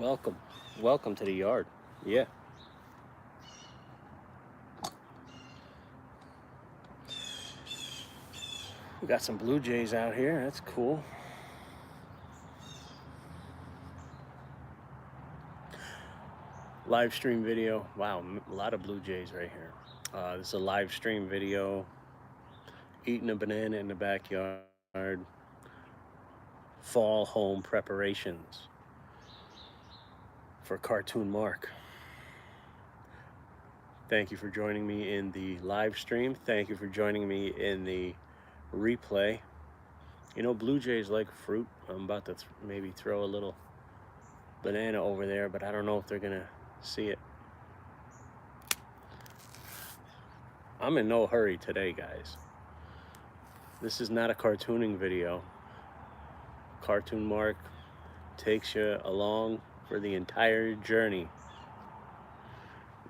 Welcome. Welcome to the yard. Yeah. We got some blue jays out here. That's cool. Live stream video. Wow, a lot of blue jays right here. This is a live stream video. Eating a banana in the backyard. Fall home preparations for Cartoon Mark. Thank you for joining me in the live stream. Thank you for joining me in the replay. You know, blue jays like fruit. I'm about to maybe throw a little banana over there, but I don't know if they're gonna see it. I'm in no hurry today, guys. This is not a cartooning video. Cartoon Mark takes you along for the entire journey.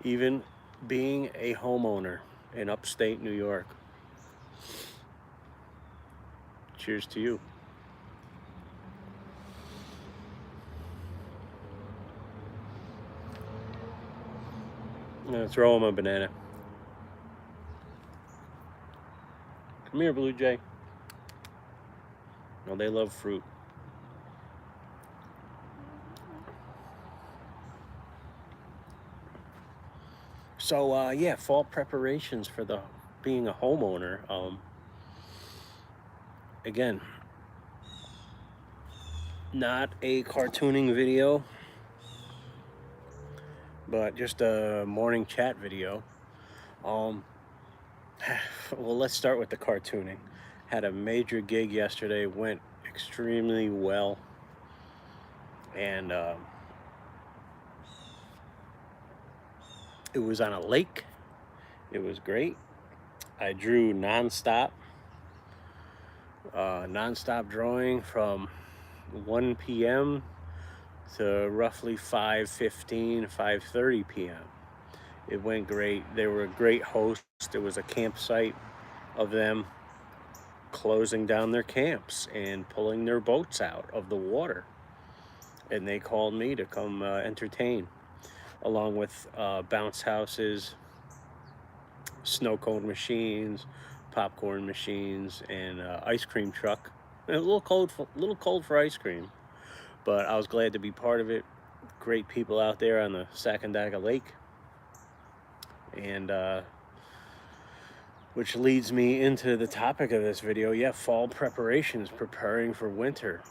Even being a homeowner in upstate New York. Cheers to you. I'm gonna throw him a banana. Come here, Blue Jay. No, they love fruit. So yeah, fall preparations for being a homeowner. Again, not a cartooning video, but just a morning chat video. Well, let's start with the cartooning. Had a major gig yesterday, went extremely well, and it was on a lake. It was great. I drew nonstop drawing from 1 p.m. to roughly 5:15, 5:30 p.m. It went great. They were a great host. There was a campsite of them closing down their camps and pulling their boats out of the water. And they called me to come entertain, along with bounce houses, snow cone machines, popcorn machines, and ice cream truck. A little cold for ice cream, but I was glad to be part of it. Great people out there on the Sacandaga Lake, and which leads me into the topic of this video. Yeah, fall preparations, preparing for winter.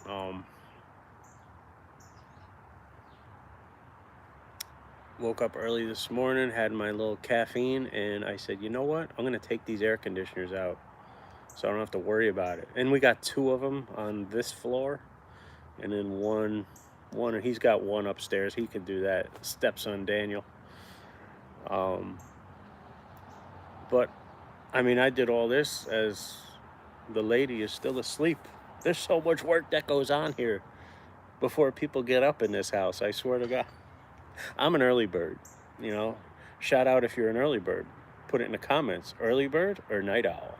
Woke up early this morning, had my little caffeine, and I said, you know what? I'm gonna take these air conditioners out so I don't have to worry about it. And we got 2 of them on this floor, and then one, he's got one upstairs. He could do that. Stepson Daniel. But I mean, I did all this as the lady is still asleep. There's so much work that goes on here before people get up in this house. I swear to God. I'm an early bird, you know. Shout out if you're an early bird. Put it in the comments. Early bird or night owl?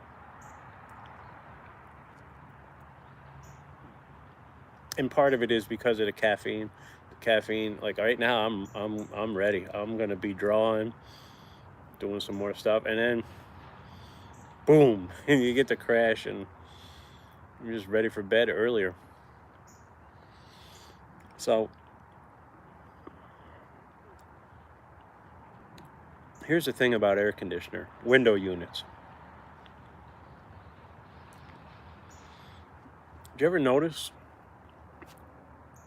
And part of it is because of the caffeine. The caffeine, like right now, I'm ready. I'm gonna be drawing, doing some more stuff, and then boom, and you get to crash, and you're just ready for bed earlier. So here's the thing about air conditioner, window units. Did you ever notice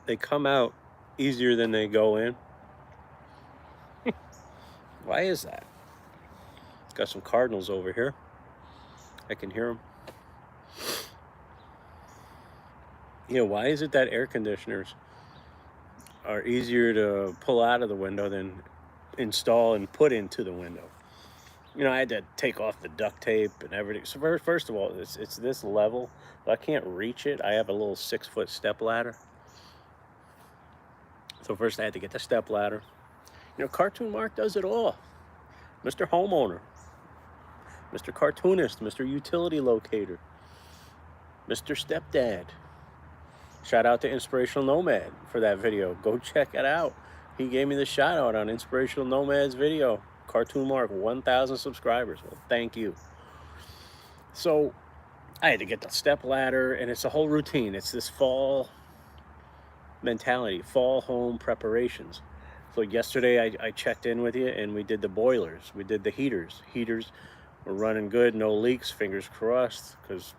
they come out easier than they go in? Why is that? Got some cardinals over here. I can hear them. You know, why is it that air conditioners are easier to pull out of the window than install and put into the window? You know, I had to take off the duct tape and everything. So first of all, it's this level, but I can't reach it. I have a little 6-foot step ladder. So first I had to get the step ladder. You know, Cartoon Mark does it all. Mr. Homeowner, Mr. Cartoonist, Mr. Utility Locator, Mr. Stepdad. Shout out to Inspirational Nomad for that video. Go check it out. He gave me the shout out on Inspirational Nomad's video. Cartoon Mark, 1,000 subscribers. Well, thank you. So I had to get the step ladder, and it's a whole routine. It's this fall mentality, fall home preparations. So yesterday I checked in with you, and we did the boilers. We did the heaters. Heaters were running good, no leaks, fingers crossed, because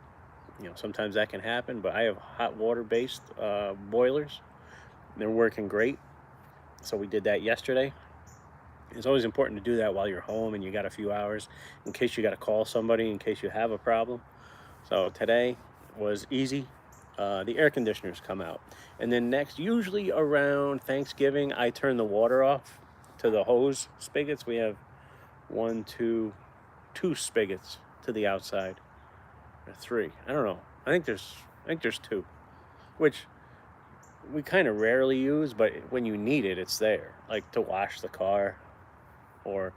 sometimes that can happen. But I have hot water based boilers. They're working great. So we did that yesterday. It's always important to do that while you're home and you got a few hours in case you got to call somebody, in case you have a problem. So today was easy. The air conditioners come out. And then next, usually around Thanksgiving, I turn the water off to the hose spigots. We have two spigots to the outside. Or three. I don't know. I think there's two, which we kind of rarely use, but when you need it, it's there. Like to wash the car or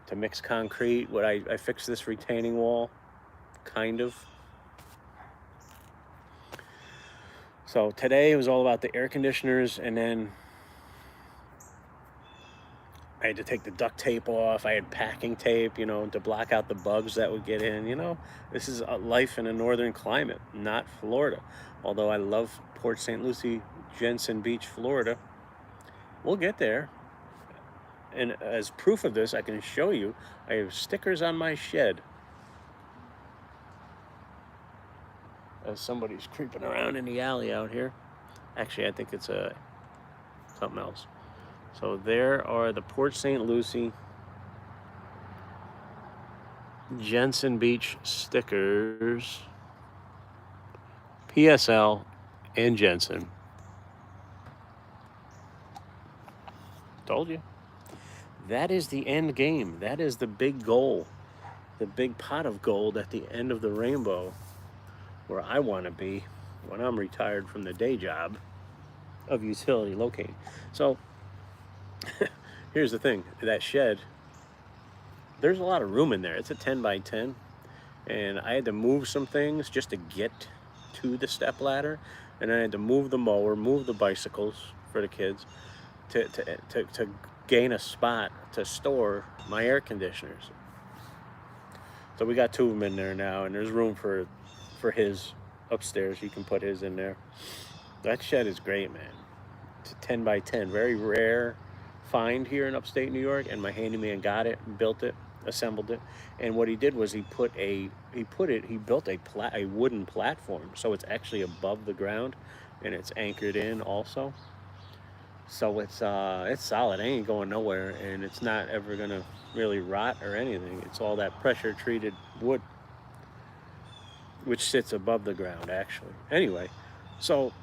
to mix concrete. I fixed this retaining wall, kind of. So today was all about the air conditioners, and then I had to take the duct tape off. I had packing tape, to block out the bugs that would get in. This is a life in a northern climate, not Florida. Although I love Port St. Lucie, Jensen Beach, Florida. We'll get there. And as proof of this, I can show you, I have stickers on my shed. As somebody's creeping around in the alley out here. Actually, I think it's something else. So there are the Port St. Lucie Jensen Beach stickers. PSL and Jensen. Told you. That is the end game. That is the big goal. The big pot of gold at the end of the rainbow, where I want to be when I'm retired from the day job of utility locating. So here's the thing, that shed, there's a lot of room in there. It's a 10 by 10, and I had to move some things just to get to the step ladder, and I had to move the mower, move the bicycles for the kids to gain a spot to store my air conditioners. So we got two of them in there now, and there's room for his upstairs. He can put his in there. That shed is great, man. It's a 10 by 10, very rare find here in upstate New York, and my handyman got it, built it, assembled it. And what he did was he built a wooden platform, so it's actually above the ground, and it's anchored in also. So it's solid. It ain't going nowhere, and it's not ever gonna really rot or anything. It's all that pressure treated wood, which sits above the ground actually. Anyway, so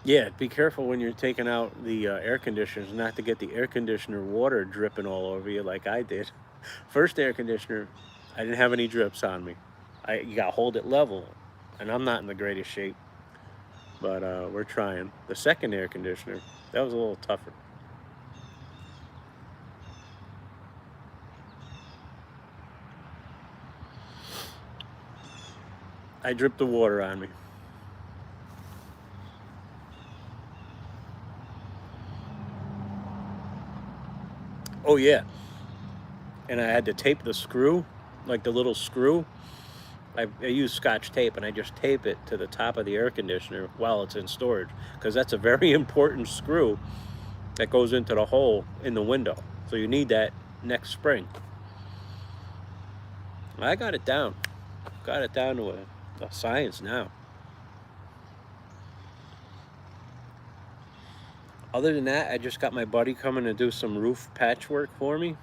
yeah, be careful when you're taking out the air conditioners, not to get the air conditioner water dripping all over you like I did. First air conditioner, I didn't have any drips on me. You gotta hold it level, and I'm not in the greatest shape, but we're trying. The second air conditioner, that was a little tougher. I dripped the water on me. Oh yeah, and I had to tape the screw, like the little screw. I use Scotch tape, and I just tape it to the top of the air conditioner while it's in storage, because that's a very important screw that goes into the hole in the window. So you need that next spring. I got it down. Got it down to a science now. Other than that, I just got my buddy coming to do some roof patchwork for me.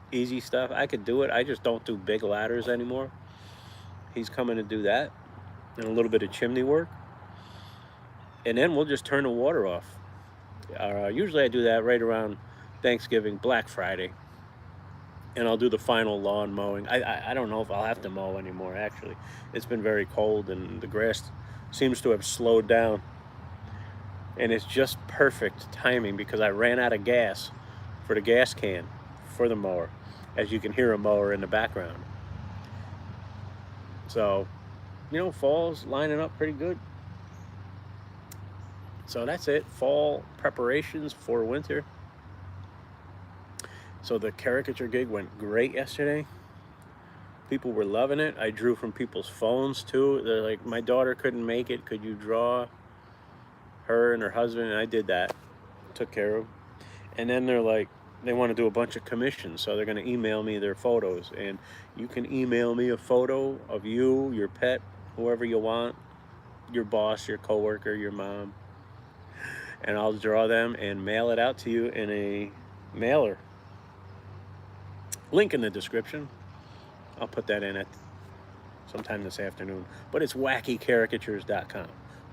Easy stuff. I could do it. I just don't do big ladders anymore. He's coming to do that, and a little bit of chimney work. And then we'll just turn the water off. Usually I do that right around Thanksgiving, Black Friday. And I'll do the final lawn mowing. I don't know if I'll have to mow anymore, actually. It's been very cold, and the grass seems to have slowed down. And it's just perfect timing, because I ran out of gas for the gas can for the mower. As you can hear a mower in the background. So, fall's lining up pretty good. So that's it. Fall preparations for winter. So the caricature gig went great yesterday. People were loving it. I drew from people's phones too. They're like, my daughter couldn't make it. Could you draw her and her husband? And I did that. Took care of. And then they're like, they want to do a bunch of commissions. So they're going to email me their photos. And you can email me a photo of you, your pet, whoever you want, your boss, your coworker, your mom. And I'll draw them and mail it out to you in a mailer. Link in the description. I'll put that in at sometime this afternoon. But it's wackycaricatures.com.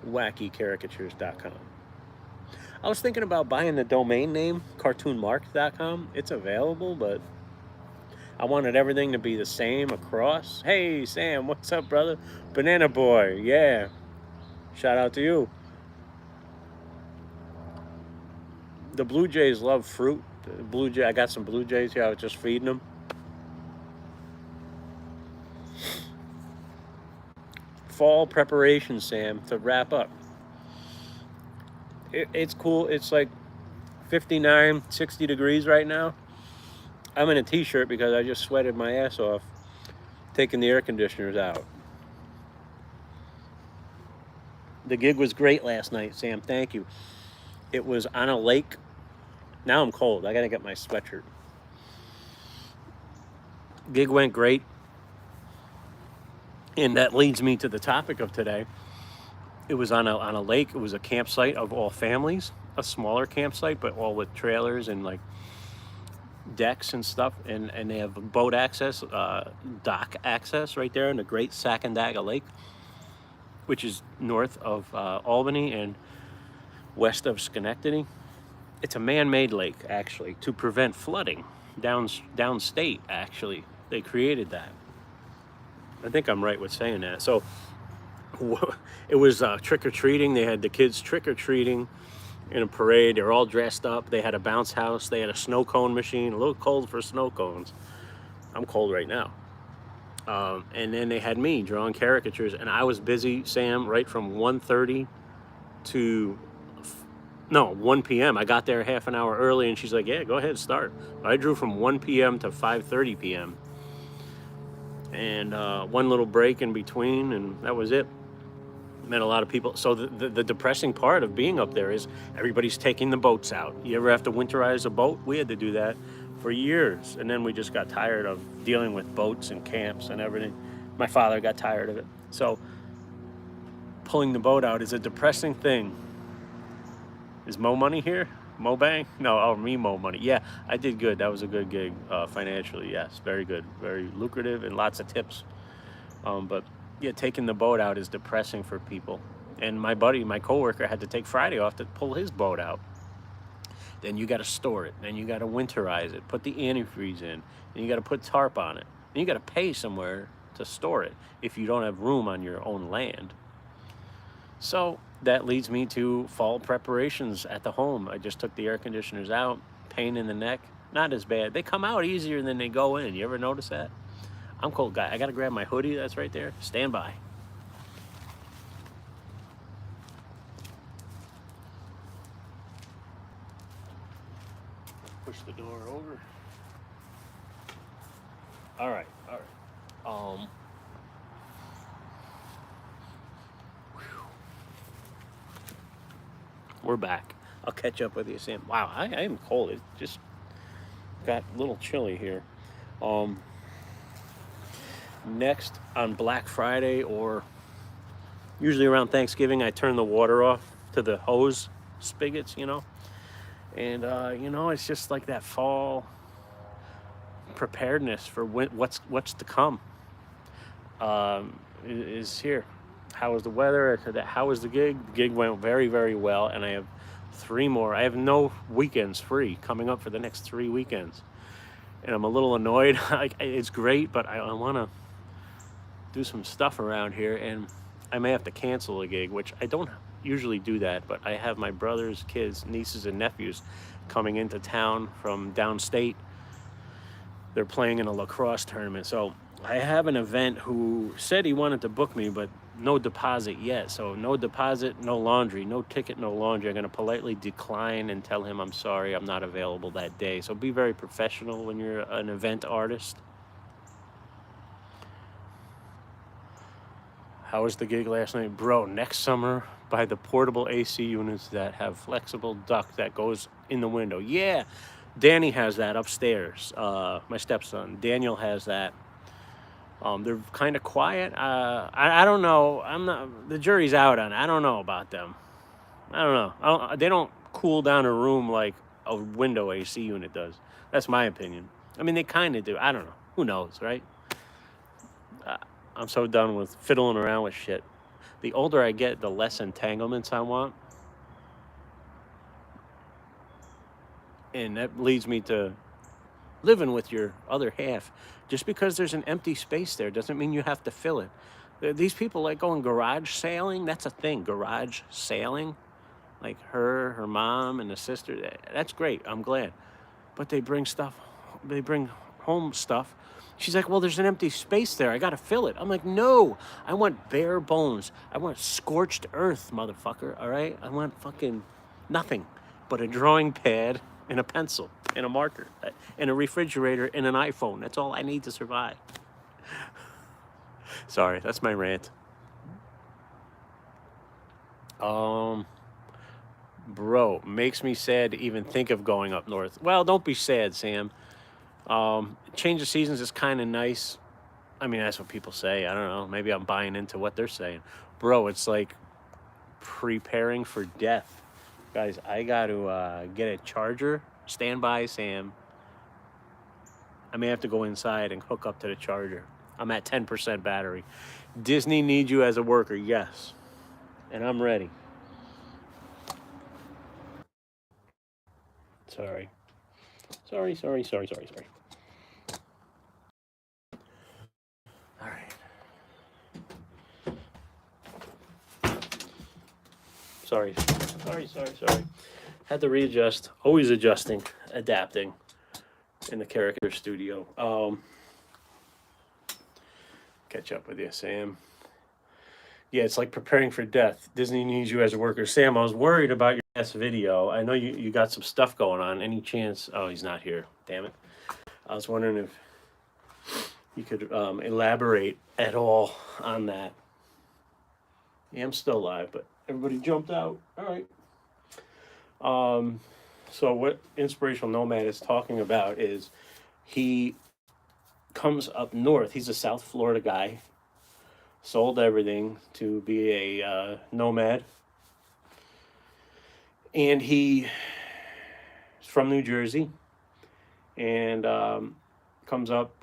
Wackycaricatures.com. I was thinking about buying the domain name, cartoonmark.com. It's available, but I wanted everything to be the same across. Hey, Sam, what's up, brother? Banana Boy, yeah. Shout out to you. The Blue Jays love fruit. I got some Blue Jays here. I was just feeding them. Fall preparation, Sam, to wrap up. It's cool. It's like 59, 60 degrees right now. I'm in a t-shirt because I just sweated my ass off taking the air conditioners out. The gig was great last night, Sam. Thank you. It was on a lake. Now I'm cold. I got to get my sweatshirt. Gig went great. And that leads me to the topic of today. It was on a lake. It was a campsite of all families, a smaller campsite, but all with trailers and like decks and stuff. And they have boat access, dock access right there in the Great Sacandaga Lake, which is north of Albany and west of Schenectady. It's a man-made lake, actually, to prevent flooding downstate, actually. They created that. I think I'm right with saying that. So it was trick-or-treating. They had the kids trick-or-treating in a parade. They were all dressed up. They had a bounce house. They had a snow cone machine. A little cold for snow cones. I'm cold right now. And then they had me drawing caricatures. And I was busy, Sam, right from 1:30 to 1 p.m. I got there half an hour early, and she's like, yeah, go ahead, start. I drew from 1 p.m. to 5:30 p.m. And one little break in between, and that was it. Met a lot of people. So the depressing part of being up there is everybody's taking the boats out. You ever have to winterize a boat? We had to do that for years, and then we just got tired of dealing with boats and camps and everything. My father got tired of it. So pulling the boat out is a depressing thing. Is Mo Money here? Mo Bang? No, me Mo Money. Yeah, I did good. That was a good gig financially. Yes, very good, very lucrative, and lots of tips. But yeah, taking the boat out is depressing for people. And my buddy, my coworker, had to take Friday off to pull his boat out. Then you got to store it. Then you got to winterize it. Put the antifreeze in. Then you got to put tarp on it. Then you got to pay somewhere to store it if you don't have room on your own land. So that leads me to fall preparations at the home. I just took the air conditioners out. Pain in the neck, not as bad. They come out easier than they go in. You ever notice that? I'm cold, guy. I got to grab my hoodie. That's right there. Stand by. Push the door over. All right. We're back. I'll catch up with you, Sam. Wow, I am cold. It just got a little chilly here. Next, on Black Friday, or usually around Thanksgiving, I turn the water off to the hose spigots, and it's just like that fall preparedness for what's to come is here. How was the weather? How was the gig? The gig went very, very well, and I have 3 more. I have no weekends free coming up for the next 3 weekends, and I'm a little annoyed. It's great, but I want to do some stuff around here, and I may have to cancel a gig, which I don't usually do that, but I have my brother's kids, nieces, and nephews coming into town from downstate. They're playing in a lacrosse tournament, so I have an event who said he wanted to book me, but no deposit yet. So no deposit, no laundry, no ticket, no laundry. I'm going to politely decline and tell him I'm sorry, I'm not available that day. So be very professional when you're an event artist. How was the gig last night? Bro, next summer, buy the portable AC units that have flexible duct that goes in the window. Yeah, Danny has that upstairs. My stepson, Daniel, has that. They're kind of quiet. I don't know. I'm not. The jury's out on it. I don't know about them. I don't know. They don't cool down a room like a window AC unit does. That's my opinion. I mean, they kind of do. I don't know. Who knows, right? Uh, I'm so done with fiddling around with shit. The older I get, the less entanglements I want, and that leads me to living with your other half. Just because there's an empty space there doesn't mean you have to fill it. These people like going garage sailing. That's a thing. Garage sailing, like her mom, and the sister. That's great. I'm glad. But they bring stuff. They bring home stuff. She's like, well, there's an empty space there. I got to fill it. I'm like, no, I want bare bones. I want scorched earth, motherfucker. All right. I want fucking nothing but a drawing pad and a pencil and a marker and a refrigerator and an iPhone. That's all I need to survive. Sorry, that's my rant. Um, Bro, makes me sad to even think of going up north. Well, don't be sad, Sam. Change of seasons is kind of nice. I mean, that's what people say. I don't know. Maybe I'm buying into what they're saying. Bro, it's like preparing for death. Guys, I got to get a charger. Stand by, Sam. I may have to go inside and hook up to the charger. I'm at 10% battery. Disney needs you as a worker, yes. And I'm ready. Sorry. Sorry. All right. Sorry. Had to readjust. Always adjusting, adapting in the Caricature studio. Catch up with you, Sam. Yeah, it's like preparing for death. Disney needs you as a worker. Sam, I was worried about your last video. I know you got some stuff going on. Any chance? Oh, he's not here. Damn it. I was wondering if you could elaborate at all on that. Yeah, I'm still alive, but everybody jumped out. All right. So what Inspirational Nomad is talking about is he comes up north. He's a South Florida guy. Sold everything to be a nomad, and he's from New Jersey, and comes up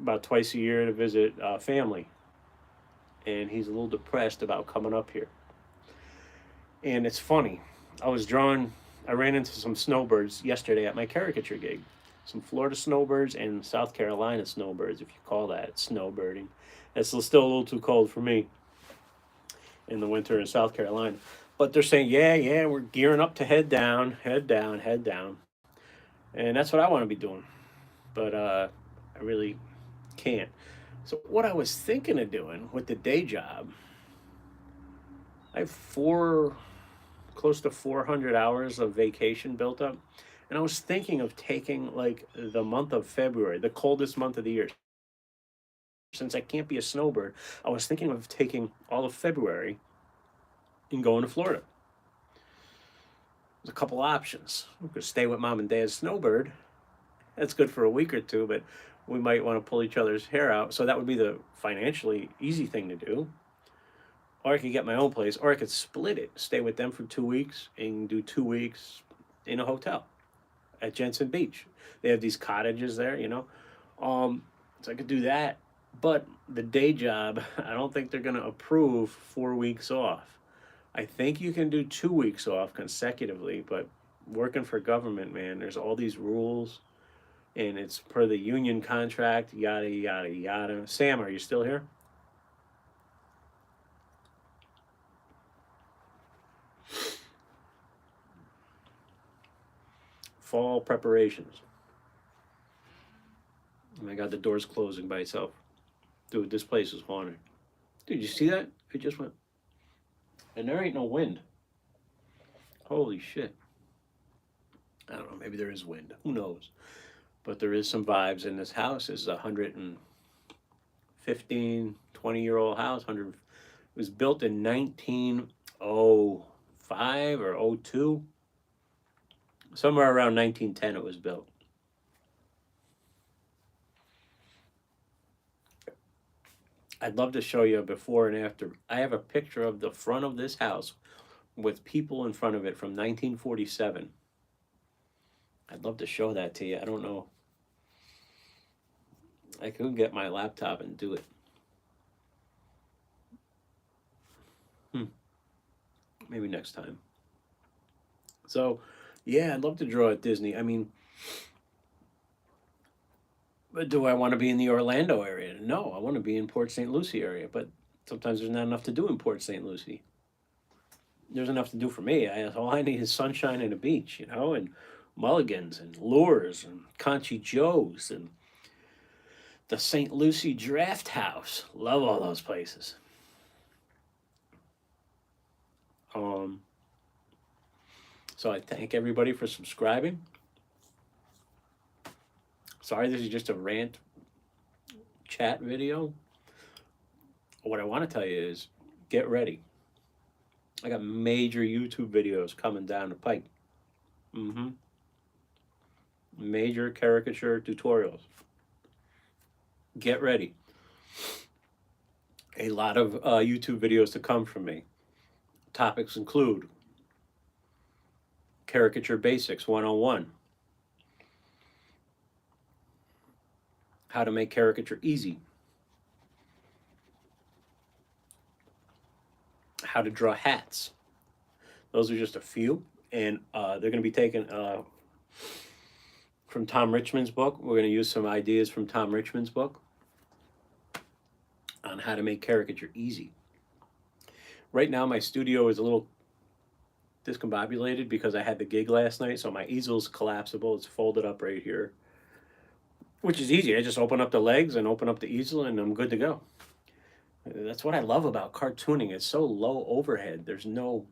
about twice a year to visit family. And he's a little depressed about coming up here. And it's funny. I was drawing. I ran into some snowbirds yesterday at my caricature gig. Some Florida snowbirds and South Carolina snowbirds, if you call that snowbirding. It's still a little too cold for me in the winter in South Carolina. But they're saying, yeah, we're gearing up to head down. And that's what I want to be doing. But I really can't. So what I was thinking of doing with the day job, I have close to 400 hours of vacation built up. And I was thinking of taking like the month of February, the coldest month of the year. Since I can't be a snowbird, I was thinking of taking all of February and going to Florida. There's a couple options. We could stay with mom and dad's snowbird. That's good for a week or two, but we might want to pull each other's hair out. So that would be the financially easy thing to do. Or I could get my own place, or I could split it, stay with them for 2 weeks and do 2 weeks in a hotel at Jensen Beach. They have these cottages there. So I could do that. But the day job, I don't think they're going to approve 4 weeks off. I think you can do 2 weeks off consecutively, but working for government, man, there's all these rules, and it's per the union contract, yada, yada, yada. Sam, are you still here? Fall preparations. Oh my God, the door's closing by itself. Dude, this place is haunted. Dude, you see that? It just went. And there ain't no wind. Holy shit. I don't know. Maybe there is wind. Who knows? But there is some vibes in this house. It's 115, 20-year-old house. 100. It was built in 1905 or '02. Somewhere around 1910 it was built. I'd love to show you a before and after. I have a picture of the front of this house with people in front of it from 1947. I'd love to show that to you. I don't know. I could get my laptop and do it. Maybe next time. So, yeah, I'd love to draw at Disney. I mean, but do I want to be in the Orlando area? No, I want to be in Port St. Lucie area. But sometimes there's not enough to do in Port St. Lucie. There's enough to do for me. All I need is sunshine and a beach, and Mulligan's and Lures and Conchi Joe's and the St. Lucie Draft House. Love all those places. So I thank everybody for subscribing. Sorry, this is just a rant chat video. What I want to tell you is get ready. I got major YouTube videos coming down the pike. Major caricature tutorials. Get ready. A lot of YouTube videos to come from me. Topics include Caricature Basics 101, how to make caricature easy, how to draw hats. Those are just a few, and they're going to be taken from Tom Richmond's book. We're going to use some ideas from Tom Richmond's book on how to make caricature easy. Right now, my studio is a little discombobulated because I had the gig last night, so my easel's collapsible. It's folded up right here, which is easy. I just open up the legs and open up the easel, and I'm good to go. That's what I love about cartooning. It's so low overhead. There's no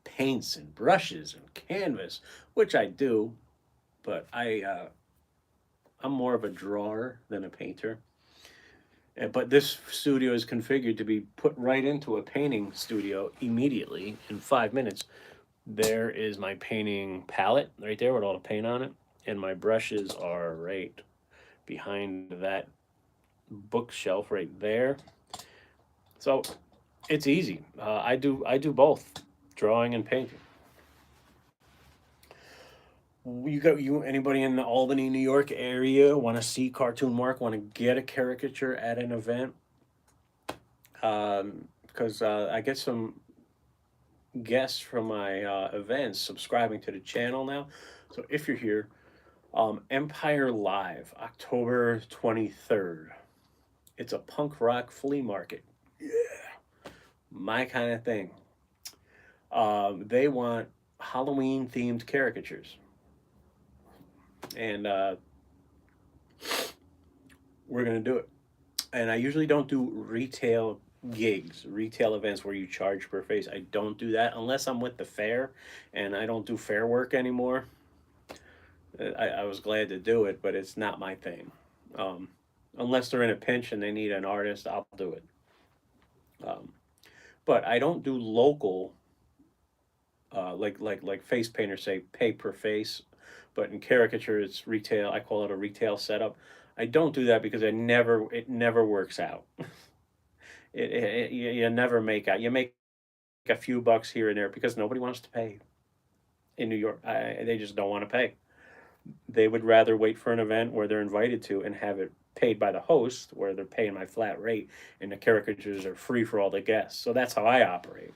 paints and brushes and canvas, which I do, but I'm more of a drawer than a painter. But this studio is configured to be put right into a painting studio immediately in 5 minutes. There is my painting palette right there with all the paint on it, and my brushes are right behind that bookshelf right there. So it's easy. I do both, drawing and painting. Anybody in the Albany, New York area want to see Cartoon Mark? Want to get a caricature at an event? Because I get some guests from my events subscribing to the channel now. So if you're here, Empire Live, October 23rd. It's a punk rock flea market. Yeah, my kind of thing. They want Halloween themed caricatures. And we're going to do it. And I usually don't do retail gigs, retail events where you charge per face. I don't do that unless I'm with the fair, and I don't do fair work anymore. I was glad to do it, but it's not my thing. Unless they're in a pinch and they need an artist, I'll do it. But I don't do local, like face painters say, pay per face. But in caricature, it's retail. I call it a retail setup. I don't do that because it never works out. You never make out. You make a few bucks here and there because nobody wants to pay in New York. They just don't want to pay. They would rather wait for an event where they're invited to and have it paid by the host, where they're paying my flat rate, and the caricatures are free for all the guests. So that's how I operate.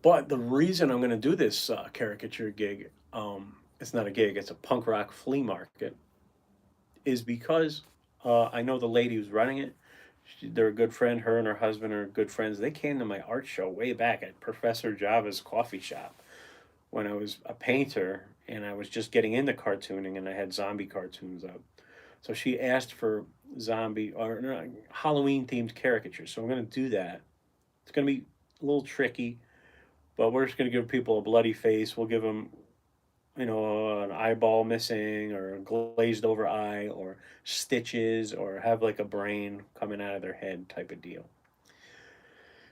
But the reason I'm going to do this caricature gig, it's not a gig, it's a punk rock flea market, is because I know the lady who's running it. They're a good friend. Her and her husband are good friends. They came to my art show way back at Professor Java's coffee shop when I was a painter and I was just getting into cartooning and I had zombie cartoons up. So she asked for zombie or no, Halloween themed caricatures. So we're going to do that. It's going to be a little tricky, but we're just going to give people a bloody face. We'll give them, an eyeball missing or a glazed over eye or stitches or have like a brain coming out of their head type of deal.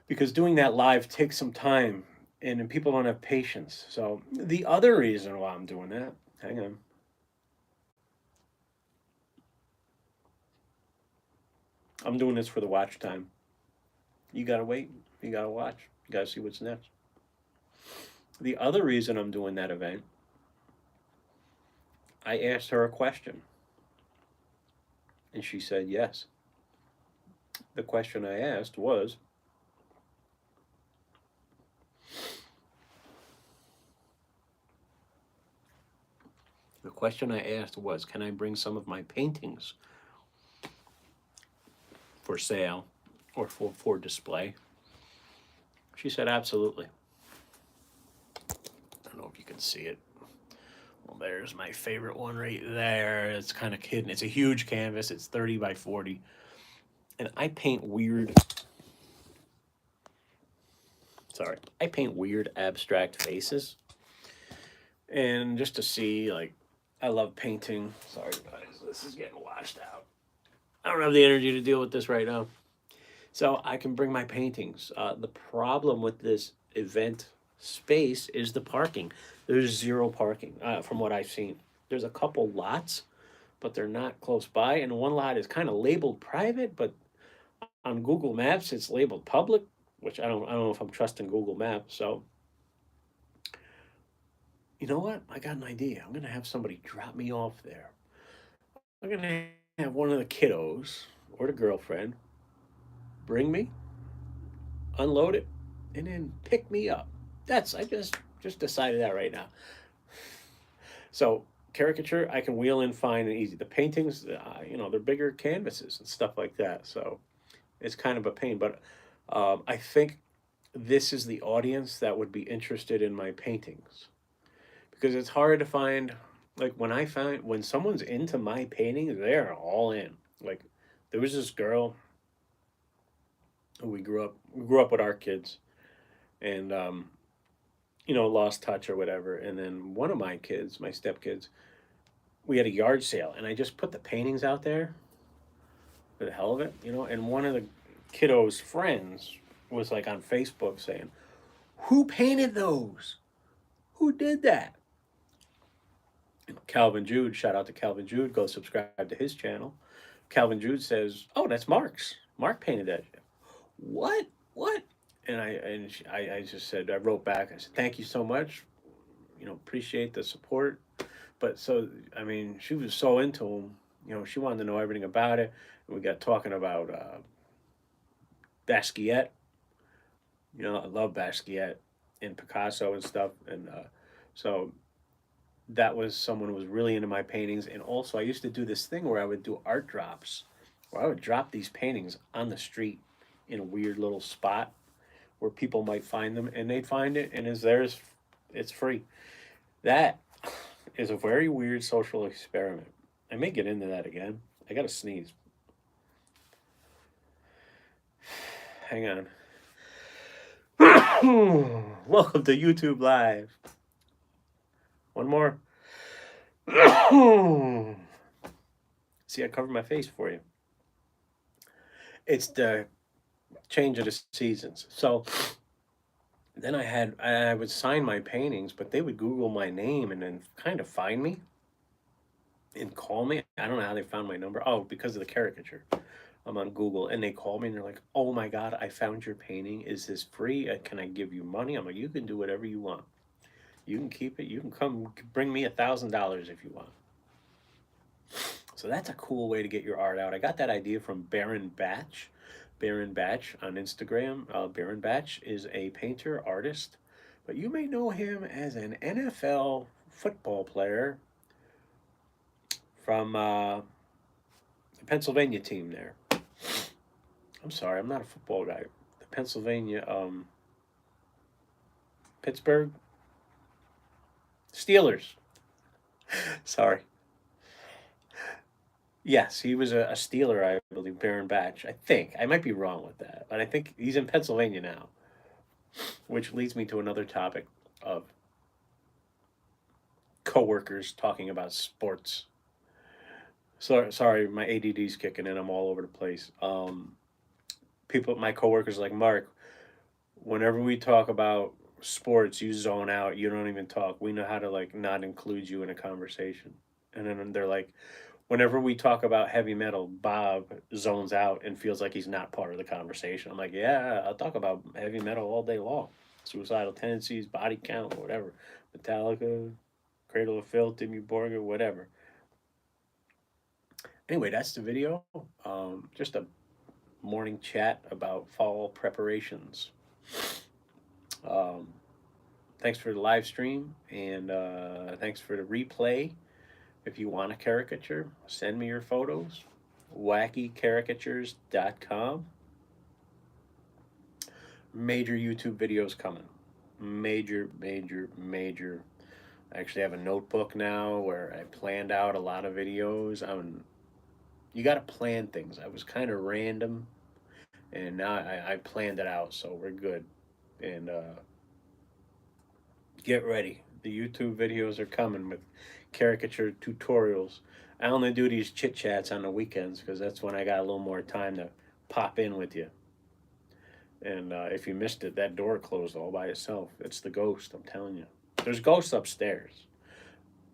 Because doing that live takes some time and people don't have patience. So the other reason why I'm doing that, hang on, I'm doing this for the watch time. You gotta wait. You gotta watch. You gotta see what's next. The other reason I'm doing that event, I asked her a question, and she said yes. The question I asked was, can I bring some of my paintings for sale or for display? She said absolutely. I don't know if you can see it. Well, there's my favorite one right there. It's kind of hidden. It's a huge canvas. It's 30 by 40. And I paint weird abstract faces. And just to see, like, I love painting. Sorry, guys, this is getting washed out. I don't have the energy to deal with this right now. So I can bring my paintings. The problem with this event space is the parking. There's zero parking from what I've seen. There's a couple lots, but they're not close by. And one lot is kind of labeled private, but on Google Maps it's labeled public, which I don't know if I'm trusting Google Maps. So you know what? I got an idea. I'm gonna have somebody drop me off there. I'm gonna have one of the kiddos or the girlfriend bring me, unload it, and then pick me up. I just decided that right now. So caricature, I can wheel in fine and easy. The paintings, they're bigger canvases and stuff like that. So it's kind of a pain, but I think this is the audience that would be interested in my paintings because it's hard to find. Like when someone's into my paintings, they're all in. Like there was this girl who we grew up with our kids, and lost touch or whatever. And then one of my kids, my stepkids, we had a yard sale, and I just put the paintings out there for the hell of it, And one of the kiddos' friends was like on Facebook saying, "Who painted those? Who did that?" Calvin Jude, shout out to Calvin Jude. Go subscribe to his channel. Calvin Jude says, "Oh, that's Mark's. Mark painted that." What? What? I just said, I wrote back. I said, "Thank you so much. Appreciate the support." But so I mean, she was so into him. She wanted to know everything about it. And we got talking about Basquiat. I love Basquiat and Picasso and stuff. And so that was someone who was really into my paintings. And also, I used to do this thing where I would do art drops, where I would drop these paintings on the street in a weird little spot where people might find them, and they'd find it, and it's theirs. It's free. That is a very weird social experiment. I may get into that again. I gotta sneeze. Hang on. Welcome to YouTube Live. One more. See, I covered my face for you. It's the change of the seasons. So then I would sign my paintings, but they would Google my name and then kind of find me and call me. I don't know how they found my number. Oh, because of the caricature. I'm on Google, and they call me and they're like, "Oh my God, I found your painting. Is this free? Can I give you money?" I'm like, "You can do whatever you want. You can keep it. You can come bring me $1,000 if you want." So that's a cool way to get your art out. I got that idea from Baron Batch. Baron Batch on Instagram. Baron Batch is a painter, artist, but you may know him as an NFL football player from the Pennsylvania team there. I'm sorry, I'm not a football guy. The Pennsylvania, Pittsburgh Steelers. Sorry. Yes, he was a Steeler, I believe, Baron Batch. I think. I might be wrong with that, but I think he's in Pennsylvania now, which leads me to another topic of coworkers talking about sports. Sorry, my ADD's kicking in. I'm all over the place. People, my coworkers, like Mark. Whenever we talk about sports, you zone out. You don't even talk. We know how to like not include you in a conversation. And then they're like, whenever we talk about heavy metal, Bob zones out and feels like he's not part of the conversation. I'm like, yeah, I'll talk about heavy metal all day long. Suicidal tendencies, body count, whatever. Metallica, Cradle of Filth, Dimmu Borgir, whatever. Anyway, that's the video. Just a morning chat about fall preparations. Um, Thanks for the live stream and thanks for the replay. If you want a caricature, send me your photos. wackycaricatures.com. Major YouTube videos coming. Major, major, major. I actually have a notebook now where I planned out a lot of videos. You got to plan things. I was kind of random, and now I planned it out, so we're good. And get ready. The YouTube videos are coming with caricature tutorials. I only do these chit chats on the weekends because that's when I got a little more time to pop in with you. And if you missed it, that door closed all by itself. It's the ghost, I'm telling you. There's ghosts upstairs.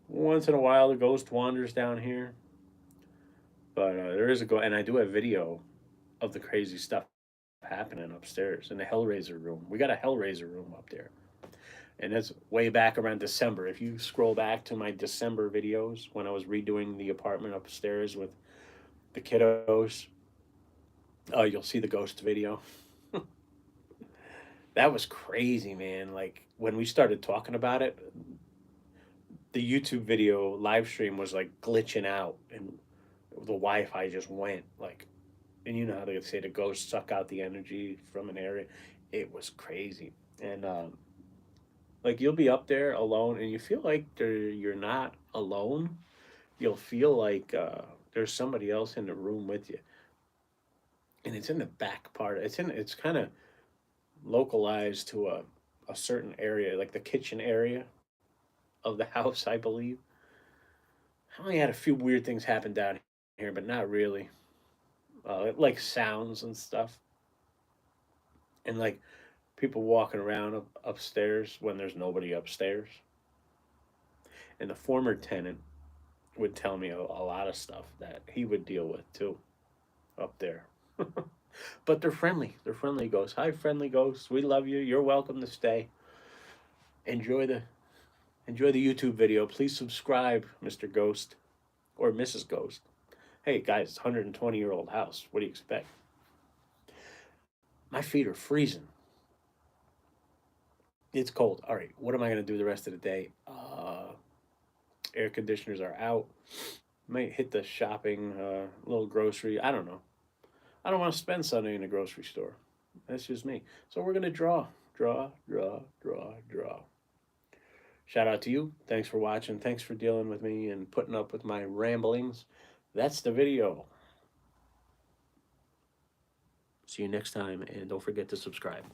Once in a while, the ghost wanders down here. But there is a ghost, and I do have video of the crazy stuff happening upstairs in the Hellraiser room. We got a Hellraiser room up there. And that's way back around December. If you scroll back to my December videos when I was redoing the apartment upstairs with the kiddos, you'll see the ghost video. That was crazy, man. Like when we started talking about it, the YouTube video live stream was like glitching out, and the Wi-Fi just went like, and you know how they say the ghosts suck out the energy from an area. It was crazy, and like you'll be up there alone, and you feel like you're not alone. You'll feel like there's somebody else in the room with you, and it's in the back part. It's kind of localized to a certain area, like the kitchen area of the house, I believe. I only had a few weird things happen down here, but not really. Like sounds and stuff, and like people walking around upstairs when there's nobody upstairs. And the former tenant would tell me a lot of stuff that he would deal with too up there. But they're friendly. They're friendly ghosts. Hi, friendly ghosts. We love you. You're welcome to stay. Enjoy the enjoy the YouTube video. Please subscribe, Mr. Ghost or Mrs. Ghost. Hey guys, it's a 120-year-old house. What do you expect? My feet are freezing. It's cold. All right, what am I gonna do the rest of the day? Air conditioners are out. Might hit the shopping, little grocery. I don't know. I don't want to spend Sunday in a grocery store. That's just me. So we're gonna draw, draw, draw, draw, draw. Shout out to you. Thanks for watching. Thanks for dealing with me and putting up with my ramblings. That's the video. See you next time, and don't forget to subscribe.